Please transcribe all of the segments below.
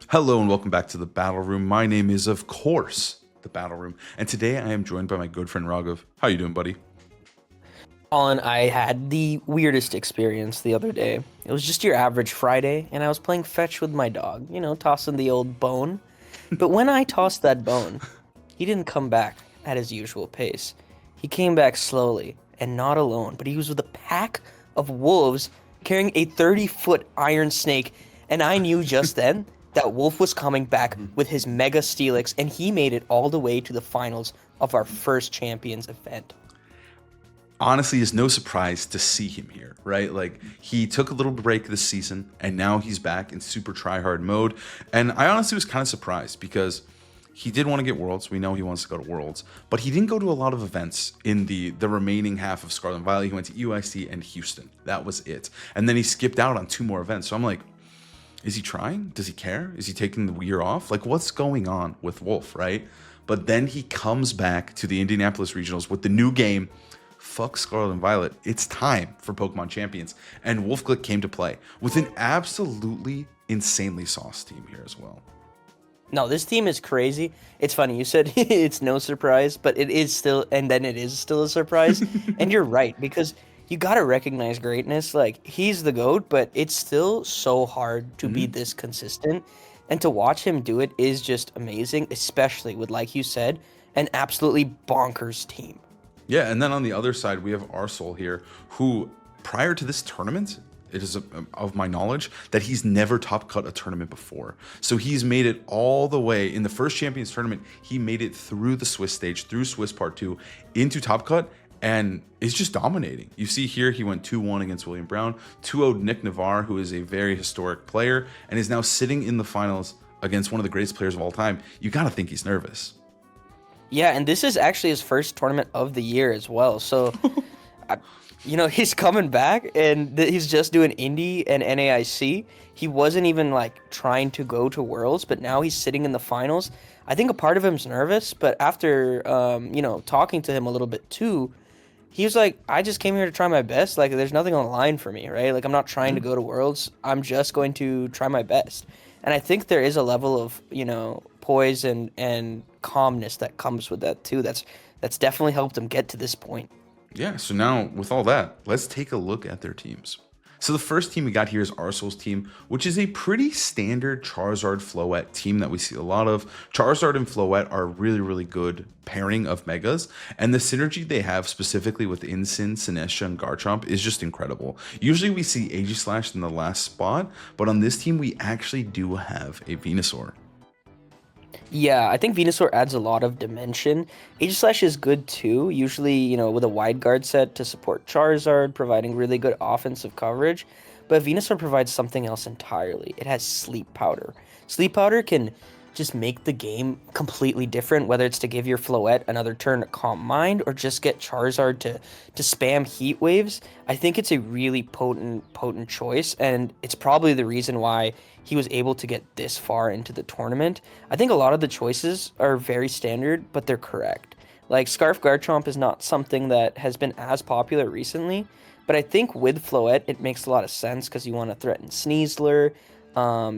Hello and welcome back to the Battle Room. My name is, of course, the Battle Room, and today I am joined by my good friend Raghav. How you doing, buddy? Colin, I had the weirdest experience the other day. It was just your average Friday, and I was playing fetch with my dog, tossing the old bone. But when I tossed that bone, he didn't come back at his usual pace. He came back slowly, and not alone, but he was with a pack of wolves carrying a 30-foot iron snake, and I knew just then that Wolfe was coming back with his mega Steelix, and he made it all the way to the finals of our first champions event. Honestly, it's no surprise to see him here, right? Like, he took a little break this season, and now he's back in super try-hard mode. And I honestly was kind of surprised because he did want to get Worlds. We know he wants to go to Worlds, but he didn't go to a lot of events in the remaining half of Scarlet and Violet. He went to UIC and Houston. That was it. And then he skipped out on two more events. So I'm like, is he trying? Does he care? Is he taking the year off? Like, what's going on with Wolfe, right? But then he comes back to the Indianapolis Regionals with the new game. Fuck Scarlet and Violet. It's time for Pokemon Champions. And Wolfglick came to play with an absolutely insanely sauced team here as well. No, this team is crazy. It's funny. You said it's no surprise, but it is still, and then it is still a surprise. And you're right, because you got to recognize greatness. Like, he's the GOAT, but it's still so hard to be this consistent. And to watch him do it is just amazing, especially with, like you said, an absolutely bonkers team. Yeah, and then on the other side, we have Arsal here, who prior to this tournament, it is of my knowledge that he's never top cut a tournament before. So he's made it all the way in the first Champions tournament. He made it through the Swiss stage, through Swiss Part 2, into top cut, and is just dominating. You see here, he went 2-1 against William Brown, 2-0'd Nick Navarre, who is a very historic player, and is now sitting in the finals against one of the greatest players of all time. You got to think he's nervous. Yeah, and this is actually his first tournament of the year as well. So, he's coming back, and he's just doing Indie and NAIC. He wasn't even like trying to go to Worlds, but now he's sitting in the finals. I think a part of him's nervous, but after talking to him a little bit too, he was like, "I just came here to try my best. Like, there's nothing on the line for me, right? Like, I'm not trying to go to Worlds. I'm just going to try my best." And I think there is a level of, poise and calmness that comes with that too. That's definitely helped him get to this point. Yeah, so now with all that, let's take a look at their teams. So the first team we got here is Arsal's team, which is a pretty standard Charizard Floette team that we see a lot of. Charizard and Floette are a really, really good pairing of Megas, and the synergy they have specifically with Incin, Sinesha, and Garchomp is just incredible. Usually we see Aegislash in the last spot, but on this team we actually do have a Venusaur. Yeah, I think Venusaur adds a lot of dimension. Aegislash is good too, usually, with a wide guard set to support Charizard, providing really good offensive coverage. But Venusaur provides something else entirely. It has Sleep Powder. Sleep Powder can just make the game completely different, whether it's to give your Floette another turn to calm mind or just get Charizard to spam heat waves. I think it's a really potent choice, and it's probably the reason why he was able to get this far into the tournament. I think a lot of the choices are very standard, but they're correct. Like, Scarf Garchomp is not something that has been as popular recently, but I think with Floette it makes a lot of sense because you want to threaten Sneasler.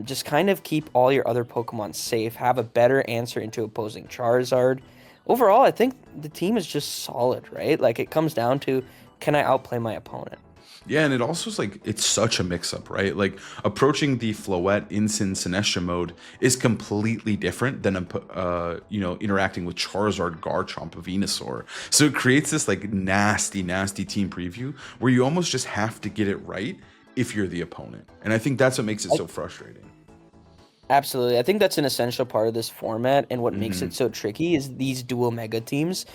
Just kind of keep all your other Pokemon safe, have a better answer into opposing Charizard. Overall, I think the team is just solid, right? Like, it comes down to, can I outplay my opponent? Yeah, and it also is like, it's such a mix-up, right? Like, approaching the Floette Incin Sinesha mode is completely different than interacting with Charizard, Garchomp, Venusaur. So it creates this like nasty team preview where you almost just have to get it right if you're the opponent. And I think that's what makes it so frustrating. Absolutely. I think that's an essential part of this format, and what makes it so tricky is these dual mega teams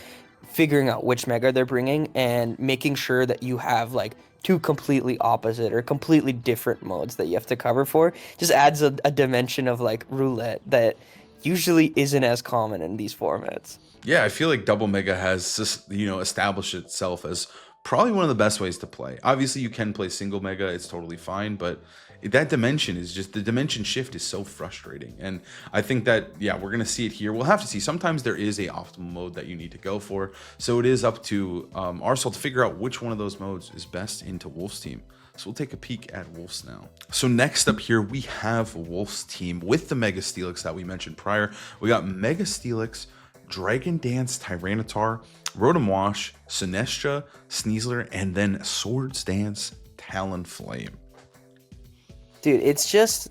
figuring out which mega they're bringing and making sure that you have like two completely opposite or completely different modes that you have to cover for. Just adds a dimension of like roulette that usually isn't as common in these formats. Yeah, I feel like Double Mega has just, established itself as probably one of the best ways to play. Obviously, you can play single Mega, it's totally fine, but that dimension is just, the dimension shift is so frustrating. And I think that, yeah, we're going to see it here. We'll have to see. Sometimes there is a optimal mode that you need to go for. So it is up to Arsal to figure out which one of those modes is best into Wolf's team. So we'll take a peek at Wolfe's now. So next up here, we have Wolfe's team with the Mega Steelix that we mentioned prior. We got Mega Steelix, Dragon Dance Tyranitar, Rotom Wash, Sinestro, Sneasler, and then Swords Dance Talonflame. Dude, it's just,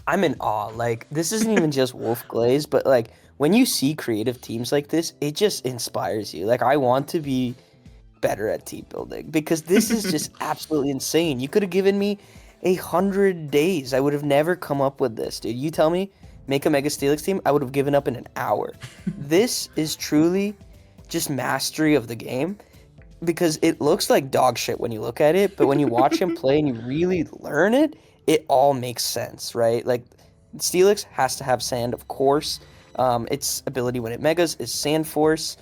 I'm in awe. Like, this isn't even just Wolf Glaze, but like, when you see creative teams like this, it just inspires you. Like, I want to be better at team building because this is just absolutely insane. You could have given me 100 days. I would have never come up with this, dude. You tell me, make a Mega Steelix team, I would have given up in an hour. This is truly just mastery of the game because it looks like dog shit when you look at it, but when you watch him play and you really learn it, it all makes sense, right? Like, Steelix has to have sand, of course. Its ability when it megas is Sand Force.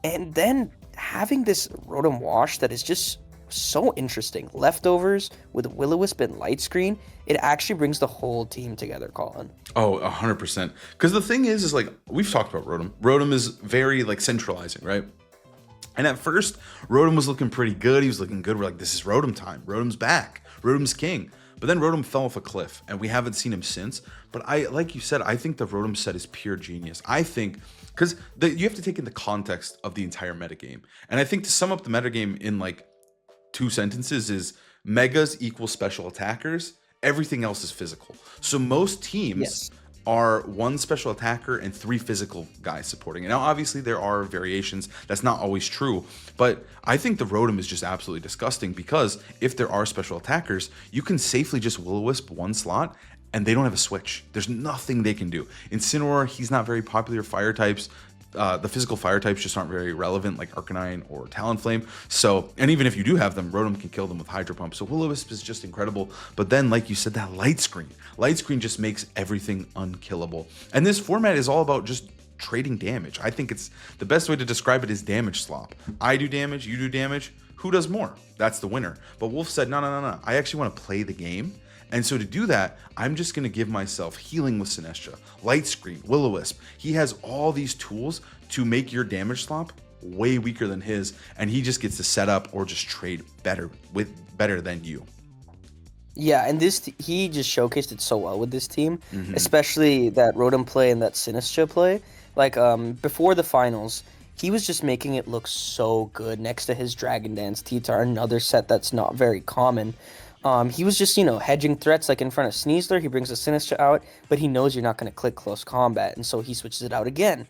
And then having this Rotom Wash that is just so interesting. Leftovers with Will-O-Wisp and Light Screen, it actually brings the whole team together, Colin. Oh, 100%. Because the thing is like, we've talked about Rotom. Rotom is very, like, centralizing, right? And at first, Rotom was looking pretty good. He was looking good. We're like, this is Rotom time. Rotom's back. Rotom's king. But then Rotom fell off a cliff, and we haven't seen him since. But like you said, I think the Rotom set is pure genius. I think, because you have to take in the context of the entire metagame. And I think to sum up the metagame in like 2 sentences is Megas equal special attackers. Everything else is physical. So most teams are 1 special attacker and 3 physical guys supporting it. Now, obviously, there are variations. That's not always true. But I think the Rotom is just absolutely disgusting because if there are special attackers, you can safely just Will-O-Wisp 1 slot and they don't have a switch. There's nothing they can do. Incineroar, he's not very popular fire types. The physical fire types just aren't very relevant, like Arcanine or Talonflame. So, and even if you do have them, Rotom can kill them with Hydro Pump. So Will-O-Wisp is just incredible. But then, like you said, that Light Screen. Light Screen just makes everything unkillable. And this format is all about just trading damage. I think it's the best way to describe it is damage slop. I do damage, you do damage. Who does more? That's the winner. But Wolfe said, no. I actually want to play the game. And so to do that, I'm just going to give myself healing with Sinestro, Light Screen, Will-O-Wisp. He has all these tools to make your damage slop way weaker than his, and he just gets to set up or just trade better than you. Yeah, and he just showcased it so well with this team, especially that Rotom play and that Sinestro play. Like, before the finals, he was just making it look so good next to his Dragon Dance T-Tar, another set that's not very common. He was just, hedging threats like in front of Sneasler. He brings a Sinestro out, but he knows you're not going to click close combat, and so he switches it out again.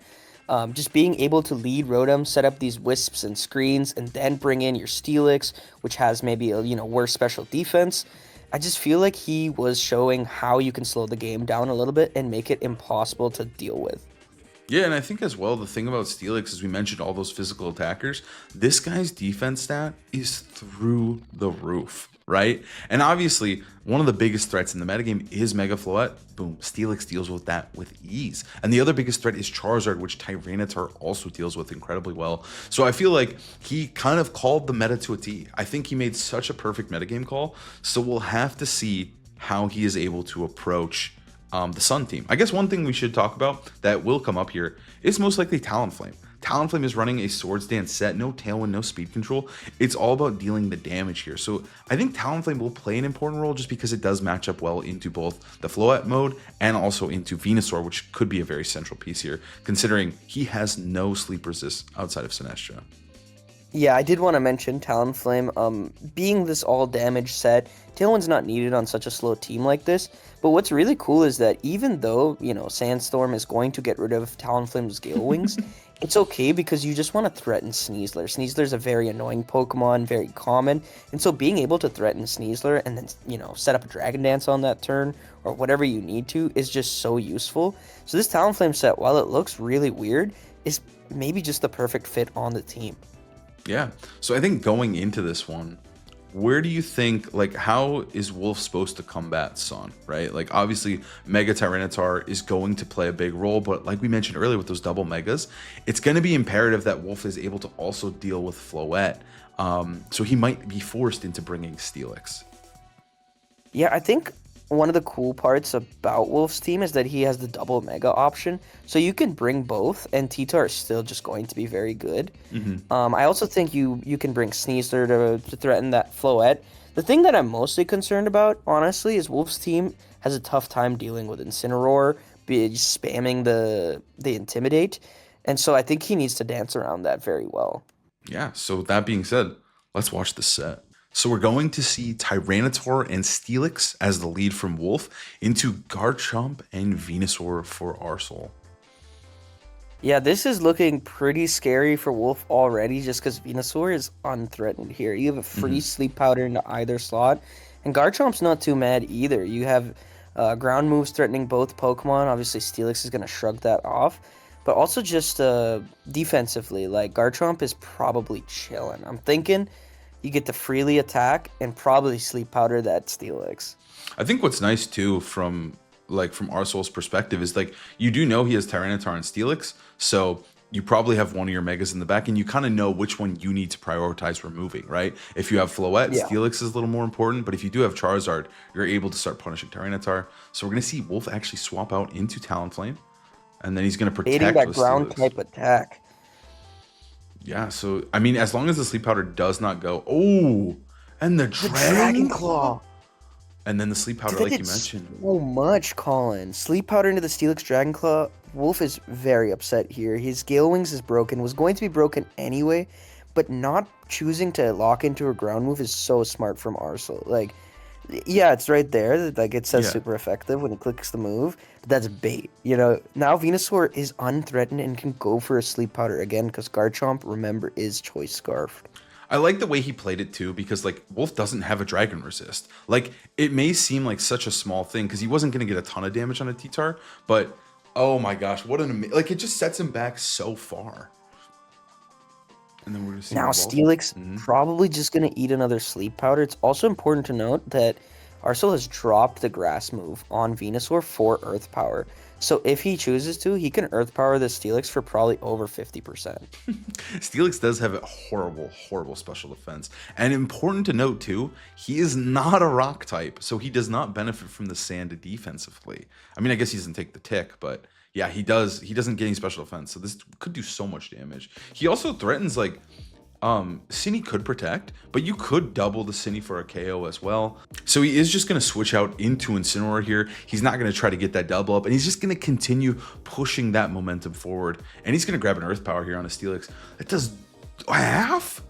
Just being able to lead Rotom, set up these wisps and screens, and then bring in your Steelix, which has maybe a worse special defense. I just feel like he was showing how you can slow the game down a little bit and make it impossible to deal with. Yeah, and I think as well, the thing about Steelix is we mentioned all those physical attackers. This guy's defense stat is through the roof, right? And obviously, one of the biggest threats in the metagame is Mega Floette. Boom, Steelix deals with that with ease. And the other biggest threat is Charizard, which Tyranitar also deals with incredibly well. So I feel like he kind of called the meta to a T. I think he made such a perfect metagame call. So we'll have to see how he is able to approach the Sun team. I guess one thing we should talk about that will come up here is most likely Talonflame. Talonflame is running a Swords Dance set, no Tailwind, no speed control. It's all about dealing the damage here. So I think Talonflame will play an important role just because it does match up well into both the Floette mode and also into Venusaur, which could be a very central piece here, considering he has no sleep resist outside of Sinestro. Yeah, I did want to mention Talonflame. Being this all damage set, Tailwind's not needed on such a slow team like this. But what's really cool is that even though, Sandstorm is going to get rid of Talonflame's Gale Wings, it's okay because you just want to threaten Sneasler. Sneasler's a very annoying Pokemon, very common. And so being able to threaten Sneasler and then, set up a Dragon Dance on that turn or whatever you need to is just so useful. So this Talonflame set, while it looks really weird, is maybe just the perfect fit on the team. Yeah. So I think going into this one, where do you think, how is Wolfe supposed to combat Sun, right? Like, obviously, Mega Tyranitar is going to play a big role, but like we mentioned earlier with those double Megas, it's going to be imperative that Wolfe is able to also deal with Floette. So he might be forced into bringing Steelix. Yeah, I think one of the cool parts about Wolfe's team is that he has the double Mega option. So you can bring both, and T-Tar is still just going to be very good. I also think you can bring Sneasler to threaten that Floette. The thing that I'm mostly concerned about, honestly, is Wolf's team has a tough time dealing with Incineroar, spamming the Intimidate, and so I think he needs to dance around that very well. Yeah, so that being said, let's watch the set. So we're going to see Tyranitar and Steelix as the lead from Wolf into Garchomp and Venusaur for Arsal. Yeah, this is looking pretty scary for Wolf already just because Venusaur is unthreatened here. You have a free Sleep Powder into either slot, and Garchomp's not too mad either. You have ground moves threatening both Pokemon. Obviously, Steelix is going to shrug that off, but also just defensively, like Garchomp is probably chilling. I'm thinking you get to freely attack and probably Sleep Powder that Steelix. I think what's nice too from Arsal's perspective is like you do know he has Tyranitar and Steelix, so you probably have one of your megas in the back and you kind of know which one you need to prioritize removing, right? If you have Floette, Yeah. Steelix is a little more important, but if you do have Charizard, you're able to start punishing Tyranitar. So we're going to see Wolf actually swap out into Talonflame, and then he's going to protect Hating that with ground Steelix. type attack. Yeah, so I mean, as long as the Sleep Powder does not go, oh, and the Dragon Claw, and then the Sleep Powder, Dude, like you it's mentioned. so much, Colin. Sleep Powder into the Steelix Dragon Claw. Wolf is very upset here. His Gale Wings is broken, was going to be broken anyway, but not choosing to lock into a ground move is so smart from Arsal. Like, yeah, it's right there. Like, it says Yeah. super effective when he clicks the move, but that's bait. You know, now Venusaur is unthreatened and can go for a Sleep Powder again because Garchomp, remember, is Choice Scarfed. I like the way he played it too, because like Wolf doesn't have a Dragon Resist. Like it may seem like such a small thing because he wasn't going to get a ton of damage on a T-Tar, but oh my gosh, what an like it just sets him back so far. And then we're gonna see Now, Wolf. Steelix probably just going to eat another Sleep Powder. It's also important to note that Arsal has dropped the Grass move on Venusaur for Earth Power. So if he chooses to, he can Earth Power the Steelix for probably over 50%. Steelix does have a horrible, horrible special defense. And important to note too, he is not a rock type, so he does not benefit from the sand defensively. I mean, I guess he doesn't take the tick, but yeah, he does. He doesn't get any special defense, so this could do so much damage. He also threatens like Cine could protect, but you could double the Cine for a KO as well. So he is just going to switch out into Incineroar here. He's not going to try to get that double up, and he's just going to continue pushing that momentum forward. And he's going to grab an Earth Power here on a Steelix. It does half?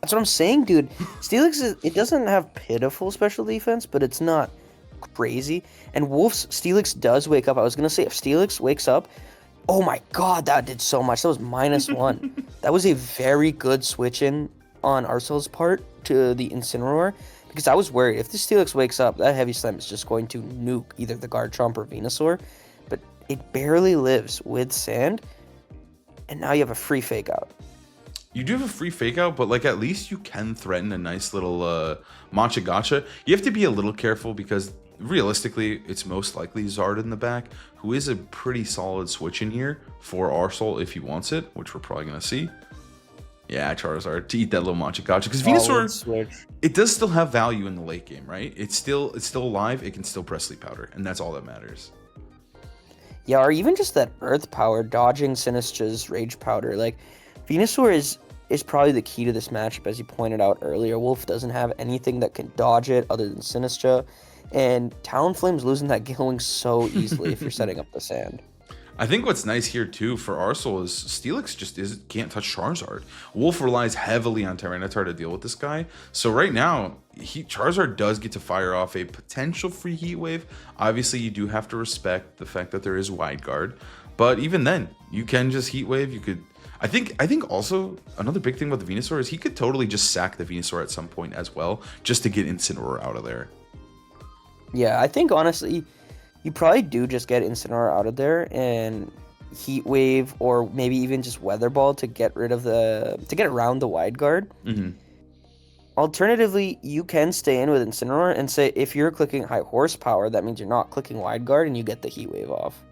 That's what I'm saying, dude. Steelix, it doesn't have pitiful special defense, but it's not crazy. And Wolf's Steelix does wake up. I was going to say, if Steelix wakes up, oh my god, that did so much. That was -1. That was a very good switch in on Arsal's part to the Incineroar, because I was worried if the Steelix wakes up, that Heavy Slam is just going to nuke either the Garchomp or Venusaur, but it barely lives with Sand, and now you have a free Fake Out. You do have a free Fake Out, but like at least you can threaten a nice little Matcha Gotcha. You have to be a little careful because realistically, it's most likely Zard in the back, who is a pretty solid switch in here for Arsal if he wants it, which we're probably going to see. Yeah, Charizard to eat that little Matcha Gotcha, because Venusaur, Switch. it does still have value in the late game, right? It's still alive. It can still press Sleep Powder, and that's all that matters. Yeah, or even just that Earth Power, dodging Sinistra's Rage Powder. Like, Venusaur is probably the key to this matchup, as you pointed out earlier. Wolf doesn't have anything that can dodge it other than Sinistra, and Talonflame's losing that Gale so easily if you're setting up the Sand. I think what's nice here too for Arsal is Steelix just can't touch Charizard. Wolf relies heavily on Tyranitar to deal with this guy. So right now, Charizard does get to fire off a potential free Heat Wave. Obviously, you do have to respect the fact that there is Wide Guard, but even then, you can just Heat Wave. You could. I think also another big thing about the Venusaur is he could totally just sack the Venusaur at some point as well, just to get Incineroar out of there. Yeah, I think honestly, you probably do just get Incineroar out of there and Heat Wave, or maybe even just Weather Ball to get around the Wide Guard. Alternatively, you can stay in with Incineroar and say if you're clicking high horsepower, that means you're not clicking Wide Guard and you get the Heat Wave off.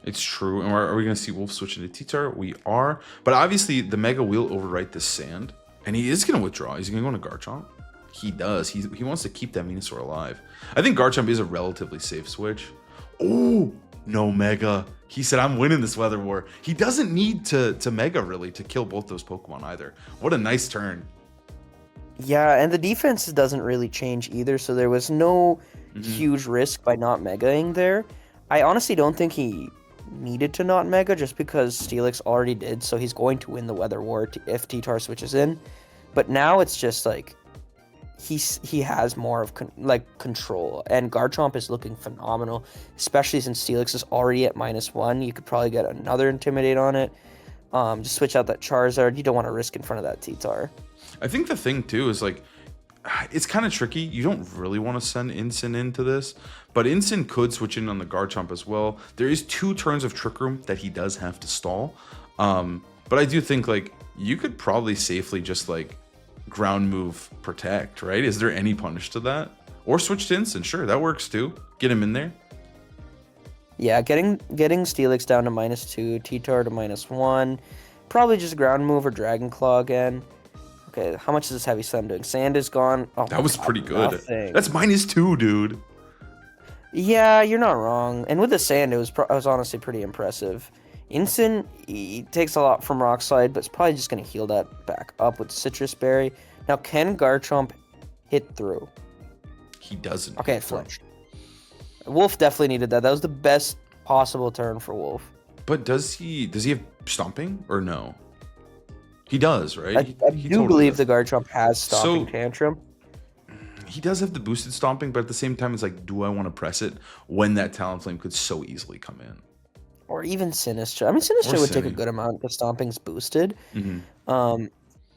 It's true. And are we going to see Wolf switch into T-Tar? We are. But obviously, the Mega will overwrite this Sand. And he is going to withdraw. He's going to go into Garchomp. He does. He wants to keep that Venusaur alive. I think Garchomp is a relatively safe switch. Oh, no Mega. He said, I'm winning this Weather War. He doesn't need to Mega, really, to kill both those Pokemon either. What a nice turn. Yeah, and the defense doesn't really change either, so there was no Hmm. huge risk by not megaing there. I honestly don't think he needed to not mega just because Steelix already did, so he's going to win the Weather War if T-Tar switches in. But now it's just like he has more of control, and Garchomp is looking phenomenal, especially since Steelix is already at -1. You could probably get another Intimidate on it. Just switch out that Charizard. You don't want to risk in front of that T-Tar. I think the thing too is like it's kind of tricky. You don't really want to send Incin into this, but Incin could switch in on the Garchomp as well. There is 2 turns of Trick Room that he does have to stall. But I do think like you could probably safely just like ground move protect, right? Is there any punish to that? Or switch to Incin, sure, that works too. Get him in there. Yeah, getting Steelix down to -2, T-Tar to -1. Probably just ground move or Dragon Claw again. Okay, how much is this Heavy Slam doing? Sand is gone. Oh That my was God, pretty good. nothing. That's -2, dude. Yeah, you're not wrong. And with the Sand, it was honestly pretty impressive. Incin, he takes a lot from Rock Slide, but it's probably just going to heal that back up with Citrus Berry. Now, can Garchomp hit through? He doesn't. Okay, it flinched. Wolfe definitely needed that. That was the best possible turn for Wolfe. But does he have stomping or no? He does, right? I He do totally believe does. the Garchomp has Stomping So Tantrum. he does have the boosted stomping, but at the same time, it's like, do I want to press it when that Talonflame could so easily come in? Or even Sinistcha. I mean, Or Sinistcha would take a Cine. good amount if Stomping's boosted. Hmm. Um,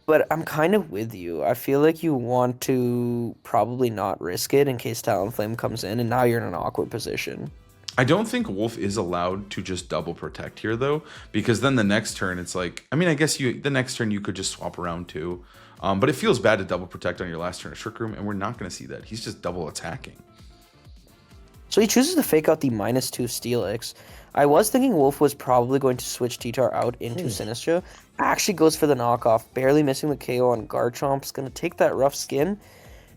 but I'm kind of with you. I feel like you want to probably not risk it in case Talonflame comes in, and now you're in an awkward position. I don't think Wolf is allowed to just double protect here though, because then the next turn it's like, I mean, I guess the next turn you could just swap around too, but it feels bad to double protect on your last turn of Trick Room, and we're not going to see that. He's just double attacking. So he chooses to fake out the -2 Steelix. I was thinking Wolf was probably going to switch T-Tar out into Sinistcha. Actually goes for the knockoff, barely missing the KO on Garchomp's. Going to take that rough skin.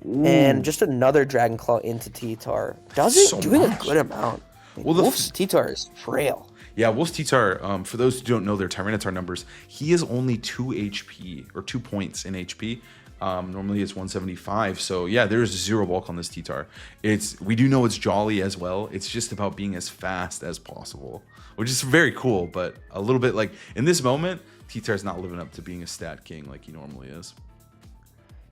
And just another Dragon Claw into T-Tar. So Doing a much. good amount. Well, Wolf's T-Tar is frail. Yeah, Wolf's T-Tar, for those who don't know their Tyranitar numbers, he is only 2 HP, or 2 points in HP. Normally it's 175, so yeah, there's 0 bulk on this T-Tar. We do know it's jolly as well. It's just about being as fast as possible, which is very cool, but a little bit like, in this moment, T-Tar's not living up to being a stat king like he normally is.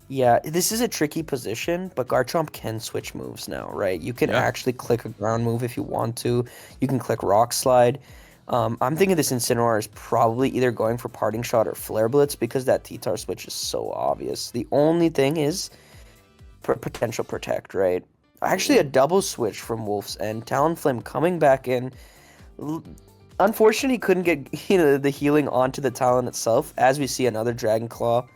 Yeah, this is a tricky position, but Garchomp can switch moves now, right? You can Yeah. actually click a ground move if you want to. You can click Rock Slide. I'm thinking this Incineroar is probably either going for Parting Shot or Flare Blitz because that T-Tar switch is so obvious. The only thing is potential protect, right? Actually, a double switch from Wolf's End. Talonflame coming back in. Unfortunately, couldn't get the healing onto the Talon itself, as we see another Dragon Claw.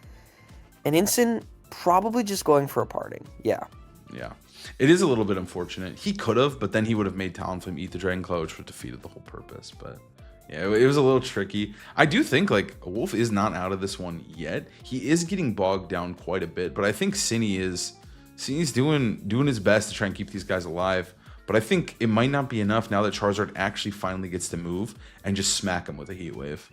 And Incin probably just going for a parting. Yeah. Yeah. It is a little bit unfortunate. He could have, but then he would have made Talonflame eat the Dragon Claw, which would have defeated the whole purpose. But yeah, it was a little tricky. I do think like Wolf is not out of this one yet. He is getting bogged down quite a bit, but I think Cine's doing his best to try and keep these guys alive. But I think it might not be enough now that Charizard actually finally gets to move and just smack him with a Heat Wave.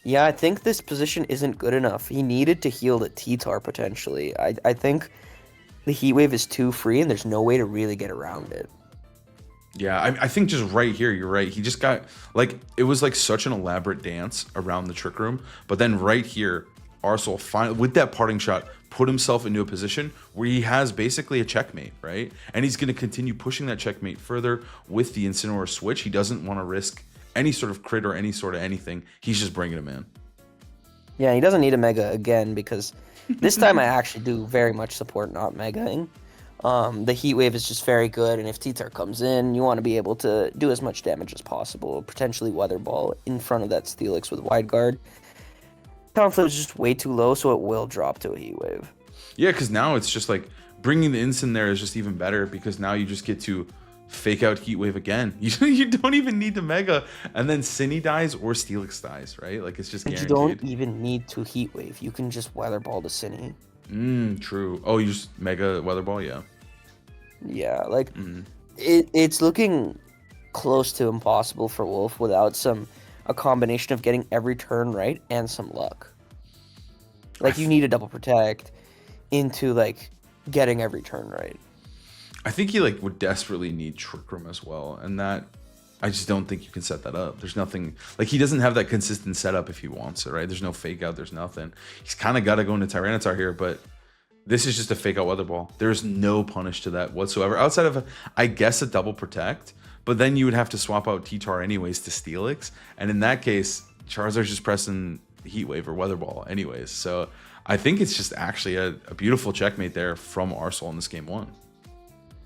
Yeah, I think this position isn't good enough. He needed to heal the T-Tar potentially. I think the Heat Wave is too free and there's no way to really get around it. Yeah, I think just right here, you're right. He just got, like, it was like such an elaborate dance around the Trick Room. But then right here, Arsal, finally, with that parting shot, put himself into a position where he has basically a checkmate, right? And he's going to continue pushing that checkmate further with the Incineroar switch. He doesn't want to risk any sort of crit or any sort of anything. He's just bringing him in. Yeah, he doesn't need a Mega again because this time I actually do very much support not Megaing. The Heat Wave is just very good, and if T-Tar comes in, you want to be able to do as much damage as possible, potentially Weather Ball in front of that Steelix with Wide Guard. Talonflame is just way too low, so it will drop to a Heat Wave. Yeah, because now it's just like bringing the Incin there is just even better because now you just get to fake out Heat Wave again. You don't even need the Mega, and then Cine dies or Steelix dies, right? Like it's just But you guaranteed. don't even need to Heat Wave. You can just Weather Ball to Cine. True. Oh, you just Mega Weather Ball, yeah. Yeah, like it's looking close to impossible for Wolf without a combination of getting every turn right and some luck. Like you need a double protect. into like getting every turn right. I think he like would desperately need Trick Room as well, and that I just don't think you can set that up. There's nothing like he doesn't have that consistent setup if he wants it, right? There's no fake out. There's nothing. He's kind of got to go into Tyranitar here, but this is just a fake out Weather Ball. There's no punish to that whatsoever outside of I guess a double protect, but then you would have to swap out T-Tar anyways to Steelix, and in that case, Charizard's just pressing Heat Wave or Weather Ball anyways. So I think it's just actually a beautiful checkmate there from Arsal in this game one.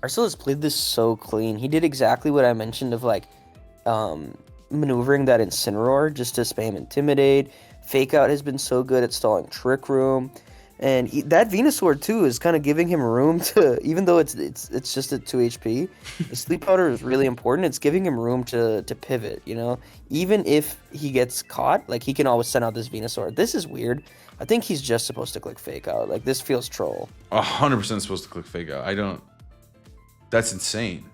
Arsal has played this so clean. He did exactly what I mentioned of like maneuvering that Incineroar just to spam Intimidate. Fake Out has been so good at stalling Trick Room. And that Venusaur too is kind of giving him room to, even though it's just at 2 HP, the Sleep Powder is really important. It's giving him room to pivot, you know? Even if he gets caught, like he can always send out this Venusaur. This is weird. I think he's just supposed to click Fake Out. Like this feels troll. 100% supposed to click Fake Out. I don't. That's insane.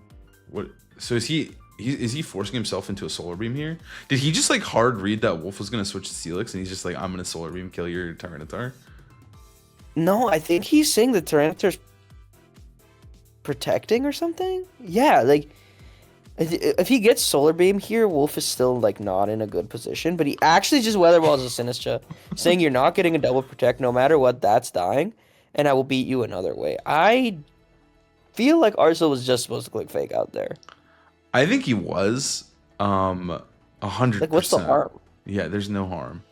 What? So is he forcing himself into a Solar Beam here? Did he just like hard read that Wolfe was gonna switch to Steelix and he's just like, I'm gonna Solar Beam kill your Tyranitar? No, I think he's saying the Tyranitar's protecting or something. Yeah, like if he gets Solar Beam here, Wolfe is still like not in a good position. But he actually just Weather Balls a Sinistcha, saying you're not getting a double protect no matter what. That's dying, and I will beat you another way. I feel like Arsal was just supposed to click Fake Out there. I think he was 100%. Like what's the harm? Yeah, there's no harm.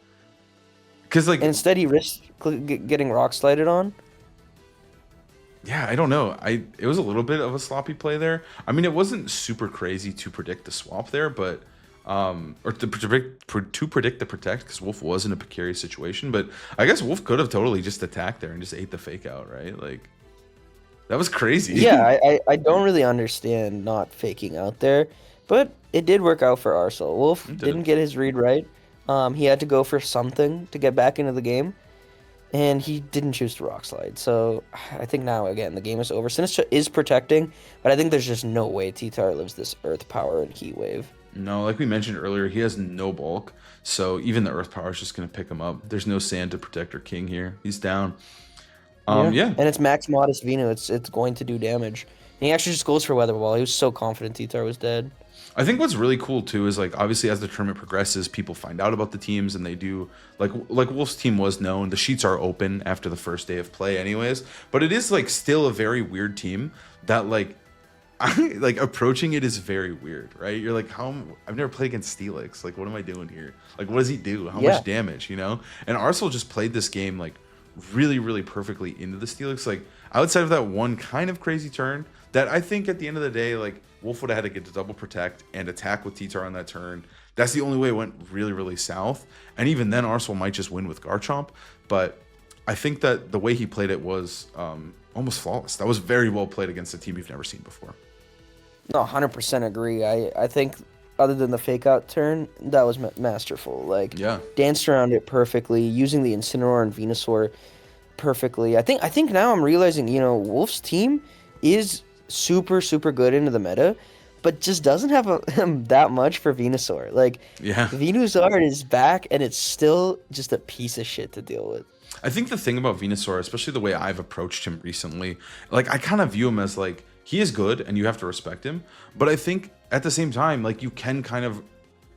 Because like and instead he risked getting Rock Slided on. Yeah, I don't know. It was a little bit of a sloppy play there. I mean, it wasn't super crazy to predict the swap there, but or to predict the protect because Wolfe was in a precarious situation. But I guess Wolfe could have totally just attacked there and just ate the Fake Out, right? Like that was crazy. Yeah, I don't really understand not faking out there, but it did work out for Arsal. Wolfe didn't get his read right. He had to go for something to get back into the game. And he didn't choose to Rock Slide. So I think now, again, the game is over. Sinistcha is protecting, but I think there's just no way T-Tar lives this Earth Power and Heat Wave. No, like we mentioned earlier, he has no bulk. So even the Earth Power is just going to pick him up. There's no Sand to protect our King here. He's down. Yeah. And it's Max Modest Venu. It's going to do damage. And he actually just goes for Weather Ball. He was so confident T-Tar was dead. I think what's really cool too is like obviously as the tournament progresses, people find out about the teams and they do like Wolfe's team was known. The sheets are open after the first day of play, anyways. But it is like still a very weird team that like like approaching it is very weird, right? You're like, I've never played against Steelix. Like, what am I doing here? Like, what does he do? How much damage? You know? And Arsal just played this game like really, really perfectly into the Steelix. Like outside of that one kind of crazy turn that I think at the end of the day, like Wolfe would have had to get to double protect and attack with T-Tar on that turn. That's the only way it went really, really south. And even then, Arsal might just win with Garchomp. But I think that the way he played it was almost flawless. That was very well played against a team you've never seen before. No, 100% agree. I think other than the Fake Out turn, that was masterful. Like, danced around it perfectly, using the Incineroar and Venusaur perfectly. I think now I'm realizing, Wolfe's team is super, super good into the meta, but just doesn't have that much for Venusaur. Like, Venusaur is back, and it's still just a piece of shit to deal with. I think the thing about Venusaur, especially the way I've approached him recently, like, I kind of view him as, like, he is good, and you have to respect him, but I think at the same time, like, you can kind of,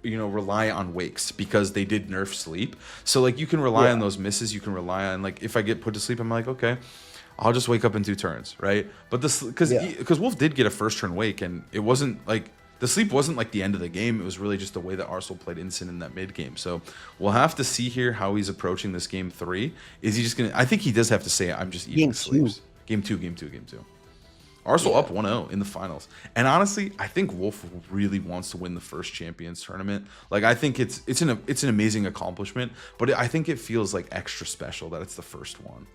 rely on wakes, because they did nerf sleep. So, like, you can rely on those misses, you can rely on, like, if I get put to sleep, I'm like, okay, I'll just wake up in 2 turns, right? But this, because Wolfe did get a first turn wake, and it wasn't like the sleep wasn't like the end of the game. It was really just the way that Arsal played Incin in that mid game. So we'll have to see here how he's approaching this game 3. Is he just gonna? I think he does have to say, I'm just eating sleeps. Game two. Arsal up 1-0 in the finals, and honestly, I think Wolfe really wants to win the first Champions tournament. Like, I think it's an amazing accomplishment, but I think it feels like extra special that it's the first one.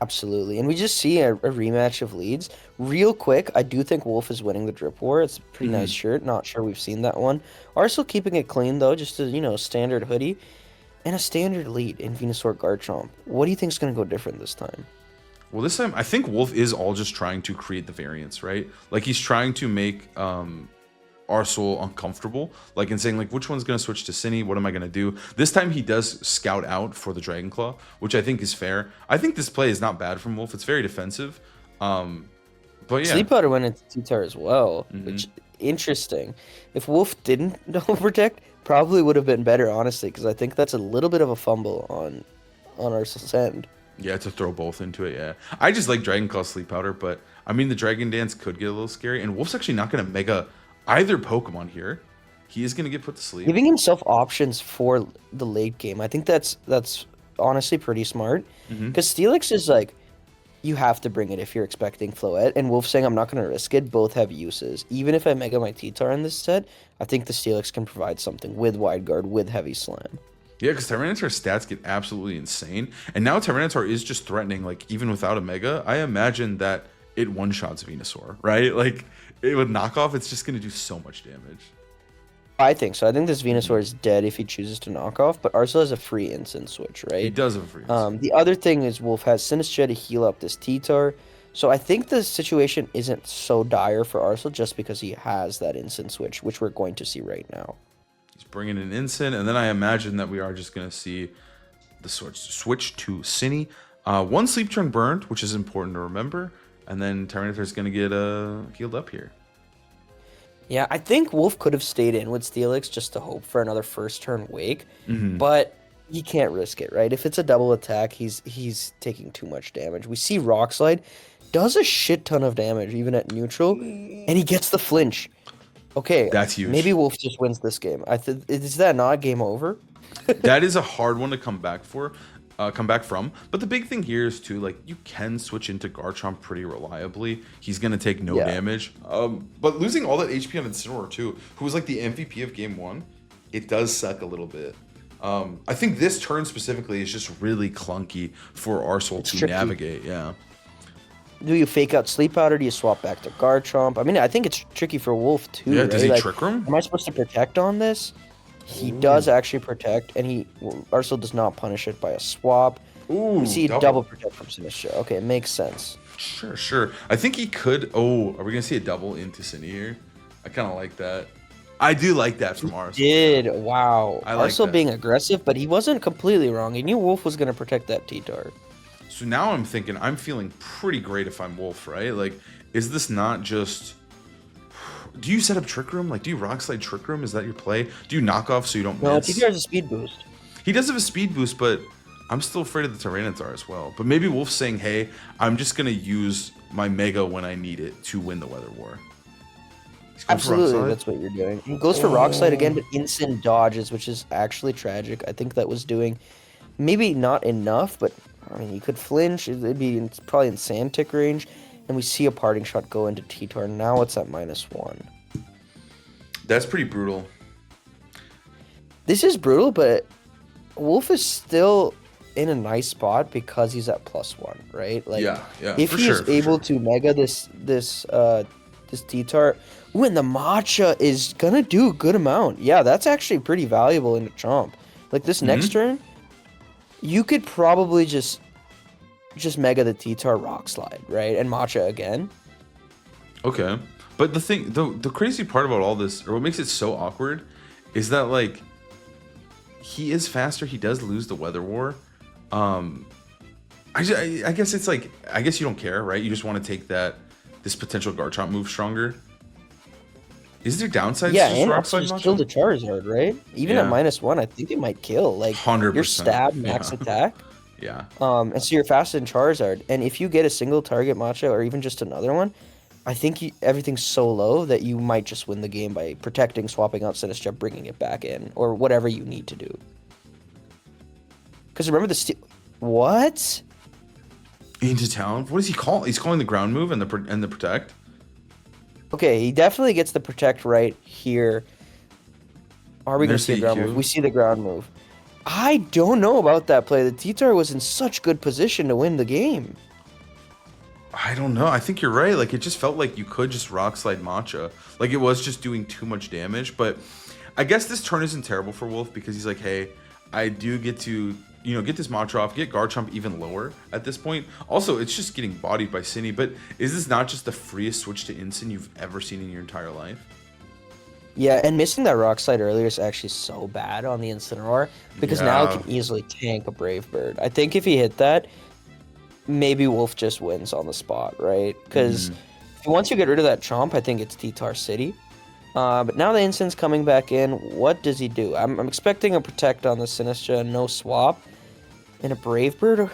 Absolutely. And we just see a rematch of leads. Real quick, I do think Wolfe is winning the Drip War. It's a pretty nice shirt. Not sure we've seen that one. Arsal keeping it clean, though. Just a, standard hoodie. And a standard lead in Venusaur Garchomp. What do you think is going to go different this time? Well, this time, I think Wolfe is all just trying to create the variance, right? Like, he's trying to make Arsal uncomfortable, like in saying like which one's gonna switch to Cine, what am I gonna do? This time he does scout out for the Dragon Claw, which I think is fair. I think this play is not bad from Wolfe. It's very defensive. But yeah. Sleep Powder went into T-Tar as well, which interesting. If Wolfe didn't double protect, probably would have been better, honestly, because I think that's a little bit of a fumble on Arsal's end. Yeah, to throw both into it, yeah. I just like Dragon Claw Sleep Powder, but I mean the Dragon Dance could get a little scary, and Wolf's actually not gonna Mega either Pokemon here. He is gonna get put to sleep. Giving himself options for the late game, I think that's honestly pretty smart. Because Steelix is like, you have to bring it if you're expecting Floette, and Wolf saying I'm not going to risk it. Both have uses. Even if I Mega my T-Tar in this set, I think the Steelix can provide something with Wide Guard, with Heavy Slam. Yeah, because Tyranitar's stats get absolutely insane, and now Tyranitar is just threatening, like, even without a Mega. I imagine that it one-shots Venusaur, right? Like, it would knock off, it's just going to do so much damage. I think so. I think this Venusaur is dead if he chooses to knock off, but Arsal has a free instant switch, right? He does have a free instant. The other thing is Wolf has Sinistcha to heal up this T-Tar, so I think the situation isn't so dire for Arsal just because he has that instant switch, which we're going to see right now. He's bringing an instant, and then I imagine that we are just going to see the switch to Cine. One sleep turn burned, which is important to remember, and then Tyranitar is going to get healed up here. Yeah, I think Wolf could have stayed in with Steelix just to hope for another first turn wake, but he can't risk it, right? If it's a double attack, he's taking too much damage. We see Rock Slide does a shit ton of damage even at neutral, and he gets the flinch. Okay, that's huge. Maybe Wolf just wins this game. Is that not game over? That is a hard one to come back from. But the big thing here is too, like, you can switch into Garchomp pretty reliably. He's gonna take no damage. But losing all that HP on Incineroar too, who was like the MVP of game 1, it does suck a little bit. I think this turn specifically is just really clunky for Arsal to navigate. Yeah. Do you fake out Sleep Powder? Do you swap back to Garchomp? I mean, I think it's tricky for Wolf too. Yeah, right? does he Trick Room? Am I supposed to protect on this? He does actually protect, and Arsal does not punish it by a swap. Ooh, we see double protect from Sinistcha. Okay, it makes sense. Sure. I think he could. Oh, are we gonna see a double into Cine here? I kind of like that. I do like that from Arsal. Wow. I like Arsal that. being aggressive, but he wasn't completely wrong. He knew Wolf was gonna protect that T-Tar. So now I'm thinking, I'm feeling pretty great if I'm Wolf, right? Like, is this not just... Do you set up Trick Room? Like, do you Rock Slide Trick Room? Is that your play? Do you knock off so you don't miss? No, T-Tar has a speed boost. He does have a speed boost, but I'm still afraid of the Tyranitar as well. But maybe Wolf's saying, hey, I'm just going to use my Mega when I need it to win the Weather War. Absolutely, that's what you're doing. He goes for Rock Slide again, but instant dodges, which is actually tragic. I think that was doing maybe not enough, but I mean, he could flinch. It'd be probably in Sand Tick range. And we see a parting shot go into T-Tar. Now it's at -1. That's pretty brutal. This is brutal, but Wolf is still in a nice spot because he's at +1, right? Like, yeah, if he is able to Mega this T-Tar, and the Matcha is gonna do a good amount. Yeah, that's actually pretty valuable in a Chomp. Like this next turn, you could probably just Mega the T-Tar Rock Slide, right? And Matcha again. Okay. But the thing, the crazy part about all this, or what makes it so awkward, is that, like, he is faster. He does lose the Weather War. I guess it's like, I guess you don't care, right? You just want to take this potential Garchomp move stronger. Is there downsides? Yeah, and also just kill the Charizard, right? Even at -1, I think it might kill. Like 100%. Your stab, max attack. Yeah. And so you're faster than Charizard, and if you get a single target Matcha or even just another one, I think everything's so low that you might just win the game by protecting, swapping out Sinistcha, bringing it back in, or whatever you need to do. Because remember what? Into town? What does he call? He's calling the ground move and the protect. Okay, he definitely gets the protect right here. Are we going to see the ground move? We see the ground move. I don't know about that play. The T-Tar was in such good position to win the game. I don't know. I think you're right. Like, it just felt like you could just Rock Slide Matcha. Like, it was just doing too much damage. But I guess this turn isn't terrible for Wolf because he's like, hey, I do get to, get this Matcha off, get Garchomp even lower at this point. Also, it's just getting bodied by Cine. But is this not just the freest switch to Instant you've ever seen in your entire life? Yeah, and missing that rock slide earlier is actually so bad on the Incineroar because now it Yeah. can easily tank a Brave Bird. I think if he hit that, maybe Wolf just wins on the spot, right? Because Mhm. once you get rid of that Chomp, I think it's T-Tar City. But now the Incense coming back in, what does he do? I'm expecting a Protect on the Sinistra, no swap, and a Brave Bird.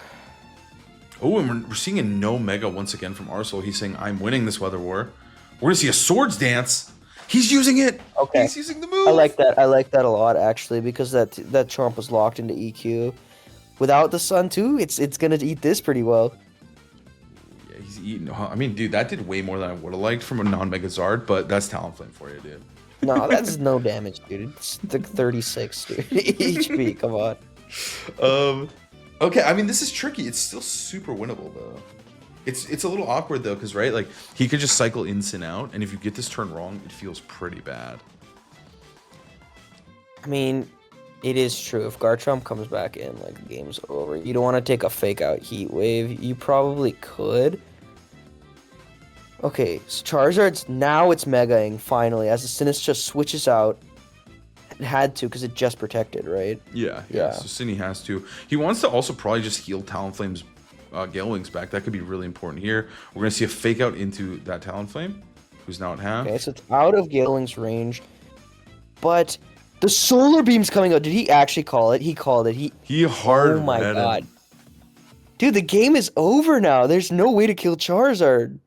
Oh, and we're seeing a no mega once again from Arsal. He's saying, I'm winning this weather war. We're gonna see a swords dance. He's using it. Okay, He's using the I move. like that. I like that a lot actually because that Chomp was locked into EQ. Without the Sun too, it's gonna eat this pretty well. Yeah, he's eating. I mean, dude, that did way more than I would have liked from a non-mega Zard, but that's Talonflame for you, dude. No, that's no damage, dude. It's the 36, dude. HP, come on. Um, okay, I mean, this is tricky. It's still super winnable though. It's a little awkward though, because right, like he could just cycle Incin out, and if you get this turn wrong, it feels pretty bad. I mean, it is true. If Garchomp comes back in, like, the game's over. You don't want to take a fake out Heat Wave. You probably could. Okay, so Charizard's now it's Megaing finally as the Sinistcha switches out. It had to because it just protected, right? Yeah. Yeah. So Cindy has to. He wants to also probably just heal Talonflame's Gale Wings back. That could be really important here. We're gonna see a fake out into that Talonflame, who's now at half. Okay, so it's out of Galing's range. But the Solar Beam's coming out. Did he actually call it? He called it. He hard Oh my read god. him. Dude, the game is over now. There's no way to kill Charizard.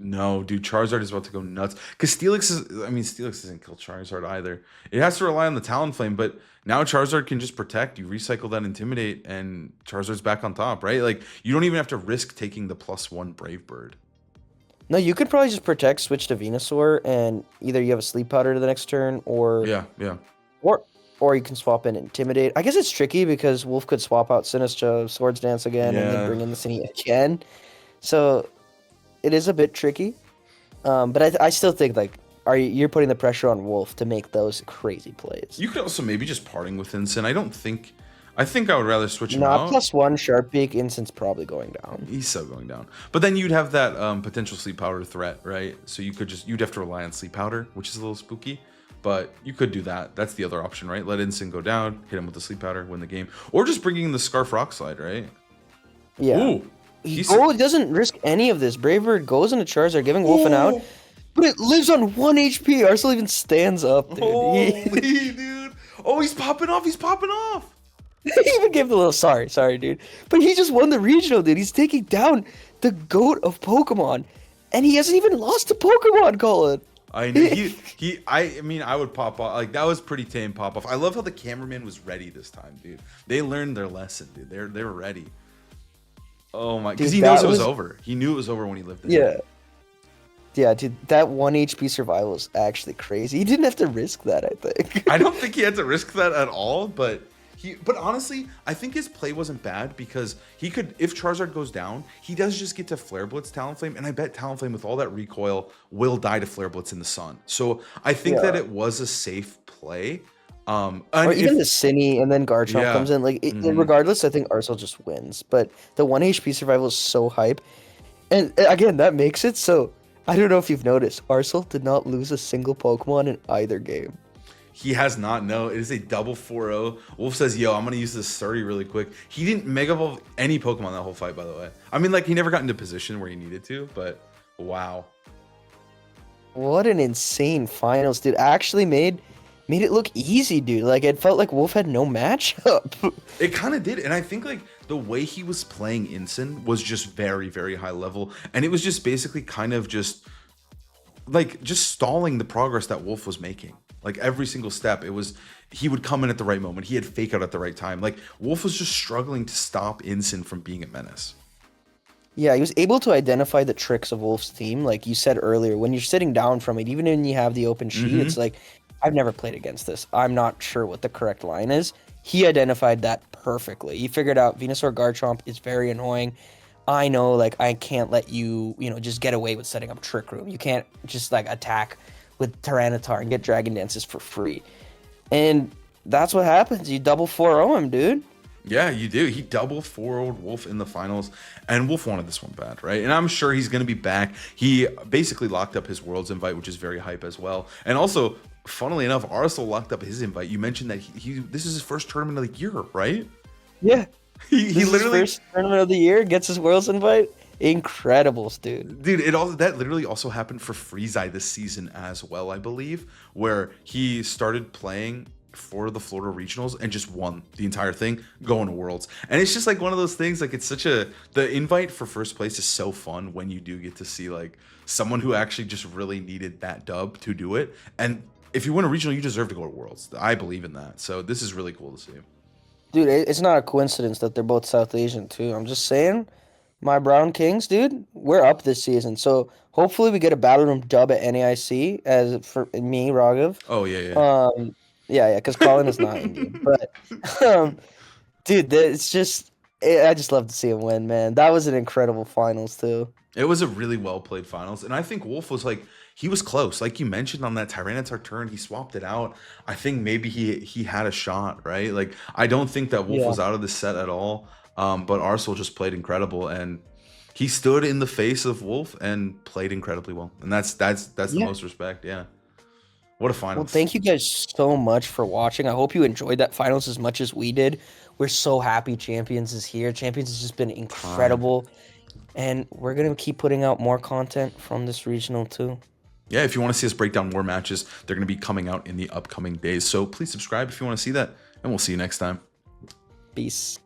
No, dude, Charizard is about to go nuts. Because Steelix is, I mean, Steelix doesn't kill Charizard either. It has to rely on the Talonflame, but now Charizard can just protect. You recycle that Intimidate, and Charizard's back on top, right? Like, you don't even have to risk taking the +1 Brave Bird. No, you could probably just protect, switch to Venusaur, and either you have a Sleep Powder to the next turn, or Yeah. or you can swap in Intimidate. I guess it's tricky because Wolf could swap out Sinistcha, Swords Dance again, and then Yeah. bring in the Cine again. So it is a bit tricky. But I still think like you're putting the pressure on Wolf to make those crazy plays. You could also maybe just parting with Incin. I think I would rather switch him Nah, out. +1 Sharp Beak, Incense probably going down. He's still going down. But then you'd have that potential Sleep Powder threat, right? So you'd have to rely on Sleep Powder, which is a little spooky. But you could do that. That's the other option, right? Let Incin go down, hit him with the Sleep Powder, win the game. Or just bringing in the Scarf Rock Slide, right? Yeah. Ooh. He doesn't risk any of this. Brave Bird goes into Charizard, giving Wolf an out. But it lives on 1 HP. Arsal even stands up, dude. Holy, dude. Oh, he's popping off. He's popping off. He even gave the little sorry, dude. But he just won the regional, dude. He's taking down the GOAT of Pokemon. And he hasn't even lost to Pokemon, Colin. I know. I mean, I would pop off. Like, that was pretty tame pop off. I love how the cameraman was ready this time, dude. They learned their lesson, dude. They were ready. Oh my, because he knows it was over. He knew it was over when he lived there. Yeah. Yeah, dude, that 1 HP survival is actually crazy. He didn't have to risk that, I think. I don't think he had to risk that at all, but honestly, I think his play wasn't bad because he could, if Charizard goes down, he does just get to Flare Blitz Talonflame, and I bet Talonflame with all that recoil will die to Flare Blitz in the sun. So I think that it was a safe play. And or even the Cine and then Garchomp Yeah. comes in. Like, regardless, I think Arsal just wins. But the 1 HP survival is so hype. And again, that makes it so. I don't know if you've noticed, Arsal did not lose a single Pokemon in either game. He has not. No, it is a double 4-0. Wolf says, yo, I'm going to use this 30 really quick. He didn't Mega Evolve any Pokemon that whole fight, by the way. I mean, like, he never got into position where he needed to, but wow. What an insane finals, dude. Actually made it look easy, dude. Like, it felt like Wolf had no matchup. It kind of did. And I think, like, the way he was playing Incin was just very, very high level. And it was just basically kind of just, like, just stalling the progress that Wolf was making. Like, every single step, he would come in at the right moment. He had Fake Out at the right time. Like, Wolf was just struggling to stop Incin from being a menace. Yeah, he was able to identify the tricks of Wolf's team. Like you said earlier, when you're sitting down from it, even when you have the open sheet, it's like, I've never played against this. I'm not sure what the correct line is. He identified that perfectly. He figured out Venusaur Garchomp is very annoying. I know, like, I can't let you, just get away with setting up Trick Room. You can't just, like, attack with Tyranitar and get Dragon Dances for free. And that's what happens. You double 4-0 him, dude. Yeah, you do. He double 4-0'd Wolf in the finals, and Wolf wanted this one bad, right? And I'm sure he's going to be back. He basically locked up his Worlds invite, which is very hype as well. And also, funnily enough, Arsal locked up his invite. You mentioned that this is his first tournament of the year, right? Yeah. He This is his literally, first tournament of the year, gets his Worlds invite. Incredibles, dude. dude. That literally also happened for Freezeye this season as well, I believe, where he started playing for the Florida Regionals and just won the entire thing, going to Worlds. And it's just like one of those things. Like the invite for first place is so fun when you do get to see like someone who actually just really needed that dub to do it. And if you win a regional, you deserve to go to Worlds. I believe in that. So this is really cool to see. Dude, it's not a coincidence that they're both South Asian too. I'm just saying, my Brown Kings, dude, we're up this season. So hopefully we get a Battle Room dub at NAIC as for me, Raghav. Oh yeah, Um, yeah, because Colin is not Indian. But um, dude, it's just I just love to see him win, man. That was an incredible finals too. it was a really well played finals, and I think Wolf was like he was close, like you mentioned on that Tyranitar turn. He swapped it out. I think maybe he had a shot, right? Like I don't think that Wolf Yeah. was out of the set at all. But Arsal just played incredible, and he stood in the face of Wolf and played incredibly well, and that's the Yeah. most respect. Yeah, what a Well, finals. thank you guys so much for watching. I hope you enjoyed that finals as much as we did. We're so happy Champions is here. Champions has just been Prime. incredible. And we're gonna keep putting out more content from this regional too. Yeah, if you want to see us break down more matches, they're going to be coming out in the upcoming days. So please subscribe if you want to see that, and we'll see you next time. Peace.